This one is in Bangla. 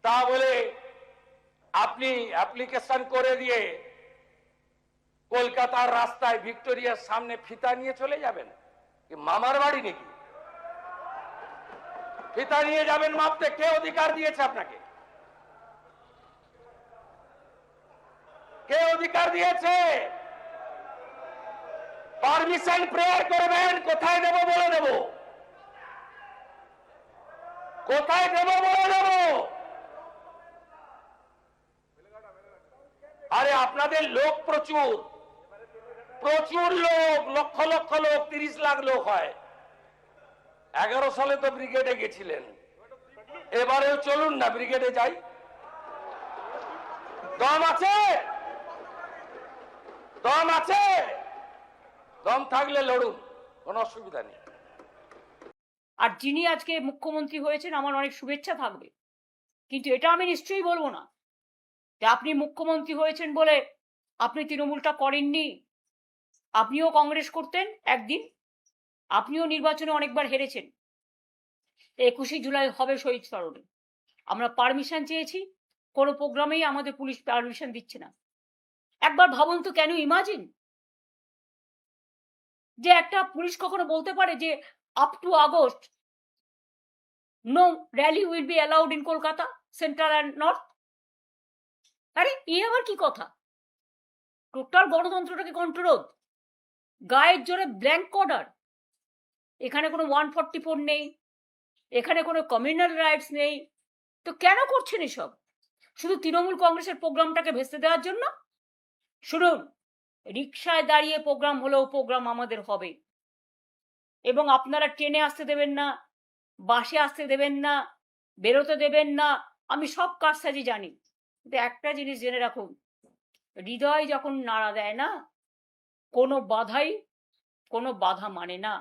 তা বলে আপনি অ্যাপ্লিকেশন করে দিয়ে কলকাতার রাস্তায় ভিক্টোরিয়ার সামনে ফিতা নিয়ে চলে যাবেন? কি মামার বাড়ি নাকি? ফিতা নিয়ে যাবেন মাপতে? কে অধিকার দিয়েছে আপনাকে? কে অধিকার দিয়েছে? পারমিশন প্রেয়ার করবেন, কোথায় দেব বলে দেব, কোথায় দেব বলে দেব। আরে আপনাদের লোক প্রচুর, প্রচুর লোক, লক্ষ লক্ষ লোক, 30 লাখ লোক হয়। 11 সালে তো ব্রিগেডে গেছিলেন, এবারেও চলুন না ব্রিগেডে যাই। দম আছে? দম আছে? দম থাকলে লড়ুন, কোনো অসুবিধা নেই। আর যিনি আজকে মুখ্যমন্ত্রী হয়েছেন আমার অনেক শুভেচ্ছা থাকবে, কিন্তু এটা আমি নিশ্চয়ই বলবো না যে আপনি মুখ্যমন্ত্রী হয়েছেন বলে আপনি তৃণমূলটা করেননি। আপনিও কংগ্রেস করতেন একদিন, আপনিও নির্বাচনে অনেকবার হেরেছেন। 21শে জুলাই হবে শহীদ স্মরণে, আমরা পারমিশন চেয়েছি, কোনো প্রোগ্রামেই আমাদের পুলিশ পারমিশন দিচ্ছে না। একবার ভাবুন তো, কেন ইমাজিন যে একটা পুলিশ কখনো বলতে পারে যে up to August no rally will be allowed in Kolkata central and north? আরে এ আবার কি কথা? টোটাল গণতন্ত্রটাকে কন্ট্রোল, গায়ের জোরে ব্ল্যাঙ্ক অর্ডার। এখানে কোনো 144 নেই, এখানে কোনো কমিউনাল রাইটস নেই, তো কেন করছেন এসব? শুধু তৃণমূল কংগ্রেসের প্রোগ্রামটাকে ভেস্তে দেওয়ার জন্য? শুনুন, রিকশায় দাঁড়িয়ে প্রোগ্রাম হলেও প্রোগ্রাম আমাদের হবে, এবং আপনারা ট্রেনে আসতে দেবেন না, বাসে আসতে দেবেন না, বেরোতে দেবেন না, আমি সব কারসাজি জানি। কিন্তু একটা জিনিস জেনে রাখুন, হৃদয় যখন নাড়া দেয় না, কোনো বাধা মানে না।